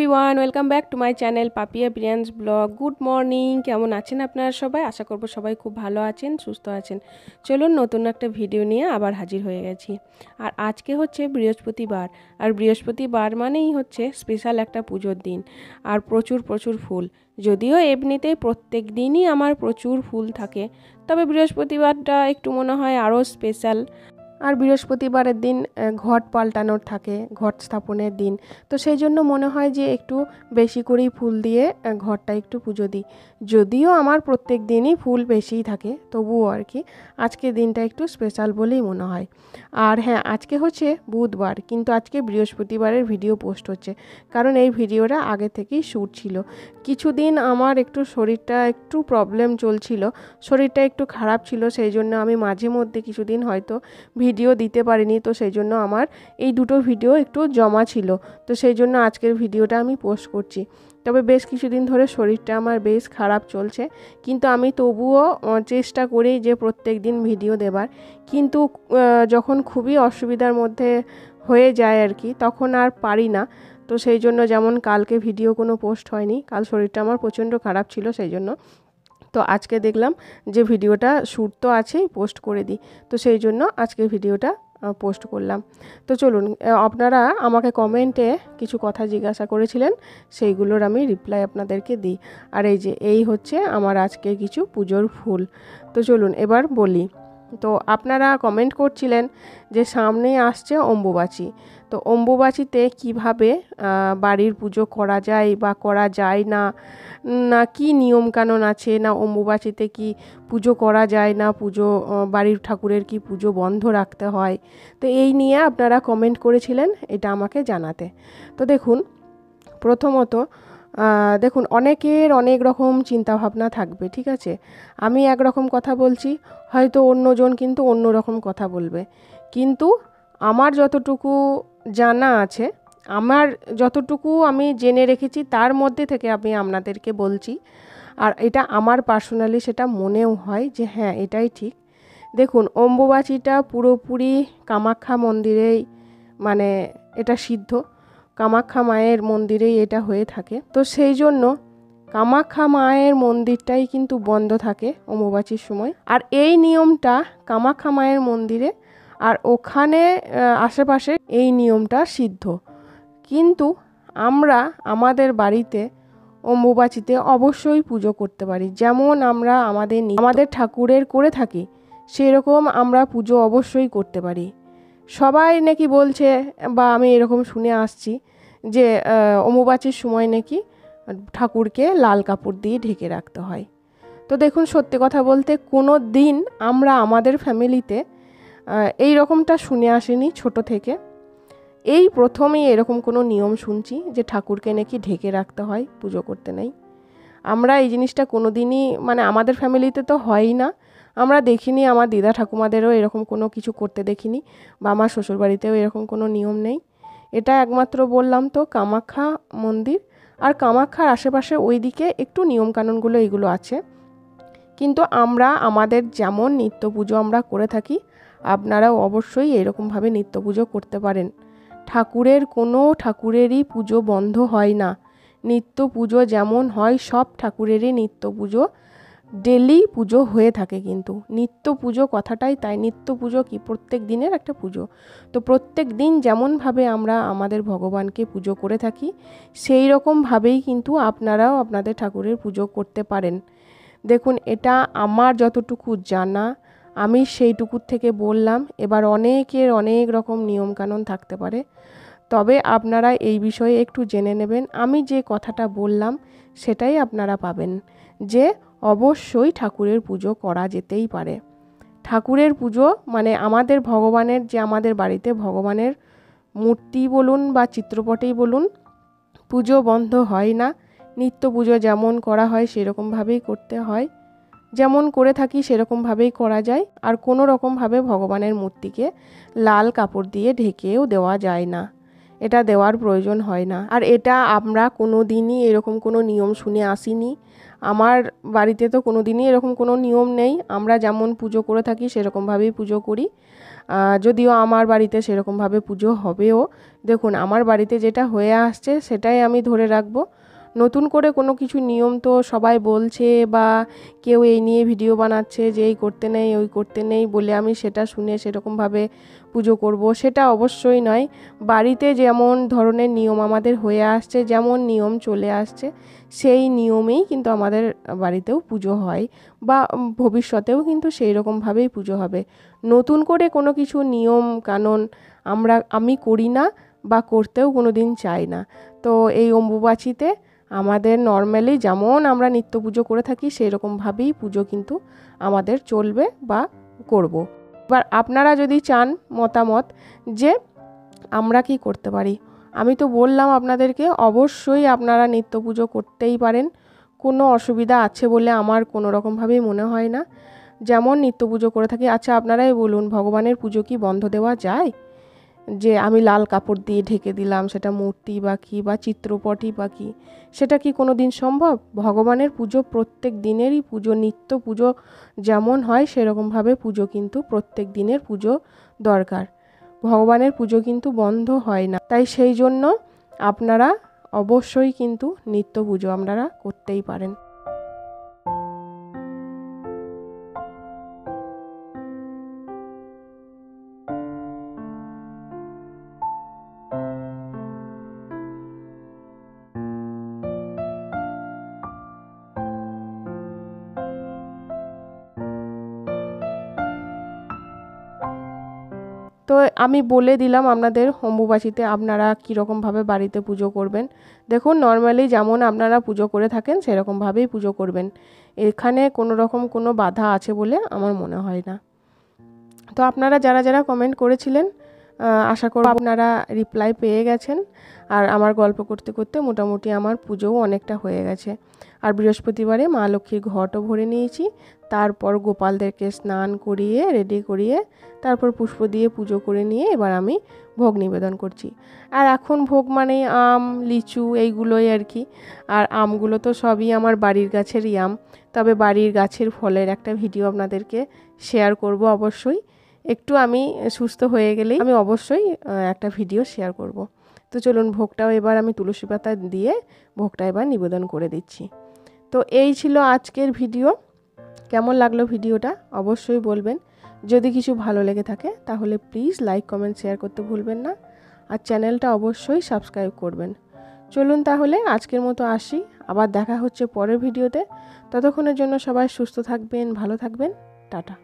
Everyone, welcome back to my channel Papiya Priyan's blog. Good morning, কেমন আছেন আপনারা সবাই? আশা করব সবাই খুব ভালো আছেন, সুস্থ আছেন। চলুন নতুন একটা ভিডিও নিয়ে আবার হাজির হয়ে গেছি। আর আজকে হচ্ছে বৃহস্পতিবার, আর বৃহস্পতিবার মানেই হচ্ছে স্পেশাল একটা পুজোর দিন, আর প্রচুর প্রচুর ফুল। যদিও এমনিতেই প্রত্যেক দিনই আমার প্রচুর ফুল থাকে, তবে বৃহস্পতিবারটা একটু মনে হয় আরও স্পেশাল। আর বৃহস্পতিবারের দিন ঘট পাল্টানোর থাকে, ঘট স্থাপনের দিন, তো সেই জন্য মনে হয় যে একটু বেশি করেই ফুল দিয়ে ঘরটা একটু পুজো দিই। যদিও আমার প্রত্যেক দিনই ফুল বেশিই থাকে, তবুও আর কি আজকের দিনটা একটু স্পেশাল বলেই মনে হয়। আর হ্যাঁ, আজকে হচ্ছে বুধবার, কিন্তু আজকে বৃহস্পতিবারের ভিডিও পোস্ট হচ্ছে, কারণ এই ভিডিওটা আগে থেকেই শ্যুট ছিল। কিছুদিন আমার একটু শরীরটা একটু প্রবলেম চলছিল, শরীরটা একটু খারাপ ছিল, সেই জন্য আমি মাঝে মধ্যে কিছুদিন হয়তো ভিডিও দিতে পারিনি। তো সেই জন্য আমার এই দুটো ভিডিও একটু জমা ছিল, তো সেই জন্য আজকের ভিডিওটা আমি পোস্ট করছি। তবে বেশ কিছুদিন ধরে শরীরটা আমার বেশ খারাপ চলছে, কিন্তু আমি তবুও চেষ্টা করি যে প্রত্যেক দিন ভিডিও দেবার। কিন্তু যখন খুবই অসুবিধার মধ্যে হয়ে যায় আর কি, তখন আর পারি না। তো সেই জন্য যেমন কালকে ভিডিও কোনো পোস্ট হয়নি, কাল শরীরটা আমার প্রচণ্ড খারাপ ছিল, সেই জন্য। তো আজকে দেখলাম যে ভিডিওটা শ্যুট তো আছেই, পোস্ট করে দিই, তো সেই জন্য আজকে ভিডিওটা পোস্ট করলাম। তো চলুন, আপনারা আমাকে কমেন্টে কিছু কথা জিজ্ঞাসা করেছিলেন, সেইগুলোর আমি রিপ্লাই আপনাদেরকে দিই। আর এই হচ্ছে আমার আজকে কিছু পুজোর ফুল। তো চলুন এবার বলি। তো আপনারা কমেন্ট করছিলেন যে সামনেই আসছে অম্বুবাচী, তো অম্বুবাচীতে কিভাবে বাড়ির পুজো করা যায় বা করা যায় না, না কি নিয়মকানুন আছে, না অম্বুবাচীতে কি পুজো করা যায় না, পুজো বাড়ির ঠাকুরের কি পুজো বন্ধ রাখতে হয়। তো এই নিয়ে আপনারা কমেন্ট করেছিলেন এটা আমাকে জানাতে। তো দেখুন, প্রথমত দেখুন, অনেকের অনেক রকম চিন্তাভাবনা থাকবে, ঠিক আছে। আমি একরকম কথা বলছি, হয়তো অন্যজন কিন্তু অন্য রকম কথা বলবে, কিন্তু আমার যতটুকু জানা আছে, আমার যতটুকু আমি জেনে রেখেছি, তার মধ্যে থেকে আমি আপনাদেরকে বলছি। আর এটা আমার পার্সোনালি সেটা মনেও হয় যে হ্যাঁ, এটাই ঠিক। দেখুন, অম্বুবাচীটা পুরোপুরি কামাখ্যা মন্দিরেই, মানে এটা সিদ্ধ, কামাখ্যা মায়ের মন্দিরেই এটা হয়ে থাকে। তো সেই জন্য কামাখ্যা মায়ের মন্দিরটাই কিন্তু বন্ধ থাকে অম্বুবাচীর সময়। আর এই নিয়মটা কামাখ্যা মায়ের মন্দিরে, আর ওখানে আশেপাশে এই নিয়মটা সিদ্ধ। কিন্তু আমরা আমাদের বাড়িতে অম্বুবাচীতে অবশ্যই পুজো করতে পারি, যেমন আমরা আমাদের ঠাকুরের করে থাকি, সেরকম আমরা পুজো অবশ্যই করতে পারি। সবাই নাকি বলছে, বা আমি এরকম শুনে আসছি যে অম্বুবাচীর সময় নাকি ঠাকুরকে লাল কাপড় দিয়ে ঢেকে রাখতে হয়। তো দেখুন, সত্যি কথা বলতে কোনো দিন আমরা আমাদের ফ্যামিলিতে এই রকমটা শুনে আসিনি ছোট থেকে। এই প্রথমেই এরকম কোনো নিয়ম শুনছি যে ঠাকুরকে নাকি ঢেকে রাখতে হয়, পুজো করতে নেই। আমরা এই জিনিসটা কোনো দিনই, মানে আমাদের ফ্যামিলিতে তো হয়ই না, আমরা দেখিনি, আমার দিদা ঠাকুমাদেরও এরকম কোনো কিছু করতে দেখিনি, বা আমার শ্বশুরবাড়িতেও এরকম কোনো নিয়ম নেই। এটা একমাত্র বললাম তো কামাখ্যা মন্দির, আর কামাখ্যার আশেপাশে ওই দিকে একটু নিয়মকানুনগুলো এইগুলো আছে। কিন্তু আমরা আমাদের যেমন নিত্য পুজো আমরা করে থাকি, আপনারাও অবশ্যই এরকমভাবে নিত্য পুজো করতে পারেন। ঠাকুরেরই পুজো বন্ধ হয় না। নিত্য পুজো যেমন হয়, সব ঠাকুরেরই নিত্য পুজো ডেলি পুজো হয়ে থাকে। কিন্তু নিত্য পুজো কথাটাই তাই, নিত্য পুজো কি প্রত্যেক দিনের একটা পুজো। তো প্রত্যেক দিন যেমনভাবে আমরা আমাদের ভগবানকে পুজো করে থাকি, সেই রকমভাবেই কিন্তু আপনারাও আপনাদের ঠাকুরের পুজো করতে পারেন। দেখুন, এটা আমার যতটুকু জানা, আমি সেইটুকুর থেকে বললাম। এবার অনেকের অনেক রকম নিয়মকানুন থাকতে পারে, তবে আপনারা এই বিষয়ে একটু জেনে নেবেন। আমি যে কথাটা বললাম সেটাই আপনারা পাবেন, যে অবশ্যই ঠাকুরের পুজো করা যেতেই পারে। ঠাকুরের পুজো মানে আমাদের ভগবানের, যে আমাদের বাড়িতে ভগবানের মূর্তি বলুন বা চিত্রপটেই বলুন, পুজো বন্ধ হয় না। নিত্য পুজো যেমন করা হয় সেরকমভাবেই করতে হয়, যেমন করে থাকি সেরকমভাবেই করা যায়। আর কোনো রকমভাবে ভগবানের মূর্তিকে লাল কাপড় দিয়ে ঢেকেও দেওয়া যায় না, এটা দেওয়ার প্রয়োজন হয় না। আর এটা আমরা কোনো দিনই এরকম কোনো নিয়ম শুনে আসিনি, আমার বাড়িতে তো কোনো দিনই এরকম কোনো নিয়ম নেই। আমরা যেমন পুজো করে থাকি সেরকমভাবেই পুজো করি। যদিও আমার বাড়িতে সেরকমভাবে পুজো হবেও। দেখুন আমার বাড়িতে যেটা হয়ে আসছে সেটাই আমি ধরে রাখবো। নতুন করে কোনো কিছু নিয়ম তো সবাই বলছে বা কেউ এই নিয়ে ভিডিও বানাচ্ছে যে এই করতে নেই ওই করতে নেই বলে আমি সেটা শুনে সেরকমভাবে পুজো করব, সেটা অবশ্যই নয়। বাড়িতে যেমন ধরনের নিয়ম আমাদের হয়ে আসছে, যেমন নিয়ম চলে আসছে, সেই নিয়মেই কিন্তু আমাদের বাড়িতেও পুজো হয় বা ভবিষ্যতেও কিন্তু সেই রকমভাবেই পুজো হবে। নতুন করে কোনো কিছু নিয়ম কানুন আমি করি না বা করতেও কোনো দিন চাই না। তো এই অম্বুবাচীতে আমাদের নর্মালি যেমন আমরা নিত্য পুজো করে থাকি সেই রকমভাবেই পুজো কিন্তু আমাদের চলবে বা করব। এবার আপনারা যদি চান মতামত যে আমরা কি করতে পারি, আমি তো বললাম আপনাদেরকে অবশ্যই আপনারা নিত্য পুজো করতেই পারেন, কোনো অসুবিধা আছে বলে আমার কোনো রকমভাবেই মনে হয় না। যেমন নিত্য পুজো করে থাকি। আচ্ছা আপনারাই বলুন, ভগবানের পুজো কি বন্ধ দেওয়া যায়? যে আমি লাল কাপড় দিয়ে ঢেকে দিলাম, সেটা মূর্তি বা কি বা চিত্রপটই বা কি, সেটা কি কোনো দিন সম্ভব? ভগবানের পুজো প্রত্যেক দিনেরই পুজো, নিত্য পুজো যেমন হয় সেরকমভাবে পুজো কিন্তু প্রত্যেক দিনের পুজো দরকার। ভগবানের পুজো কিন্তু বন্ধ হয় না। তাই সেই জন্য আপনারা অবশ্যই কিন্তু নিত্য পুজো আপনারা করতেই পারেন। তো আমি বলে দিলাম আপনাদের অম্বুবাচীতে আপনারা কীরকমভাবে বাড়িতে পুজো করবেন। দেখুন নর্মালি যেমন আপনারা পুজো করে থাকেন সেরকমভাবেই পুজো করবেন। এখানে কোনো রকম কোনো বাধা আছে বলে আমার মনে হয় না। তো আপনারা যারা যারা কমেন্ট করেছিলেন আশা করব আপনারা রিপ্লাই পেয়ে গেছেন। আর আমার গল্প করতে করতে মোটামুটি আমার পুজোও অনেকটা হয়ে গেছে। আর বৃহস্পতিবারে মা লক্ষ্মীর ঘটও ভরে নিয়েছি। তারপর গোপালদেরকে স্নান করিয়ে রেডি করিয়ে তারপর পুষ্প দিয়ে পুজো করে নিয়ে এবার আমি ভোগ নিবেদন করছি। আর এখন ভোগ মানে আম লিচু এইগুলোই আর কি। আর আমগুলো তো সবই আমার বাড়ির গাছেরই আম। তবে বাড়ির গাছের ফলের একটা ভিডিও আপনাদেরকে শেয়ার করব অবশ্যই। একটু আমি সুস্থ হয়ে গেলেই আমি অবশ্যই একটা ভিডিও শেয়ার করব। তো চলুন ভোগটাও এবার আমি তুলসী পাতা দিয়ে ভোগটা এবার নিবেদন করে দিচ্ছি। তো এই ছিল আজকের ভিডিও। কেমন লাগলো ভিডিওটা অবশ্যই বলবেন। যদি কিছু ভালো লেগে থাকে তাহলে প্লিজ লাইক কমেন্ট শেয়ার করতে ভুলবেন না। আর চ্যানেলটা অবশ্যই সাবস্ক্রাইব করবেন। চলুন তাহলে আজকের মতো আসি, আবার দেখা হচ্ছে পরের ভিডিওতে। ততক্ষণের জন্য সবাই সুস্থ থাকবেন, ভালো থাকবেন। টাটা।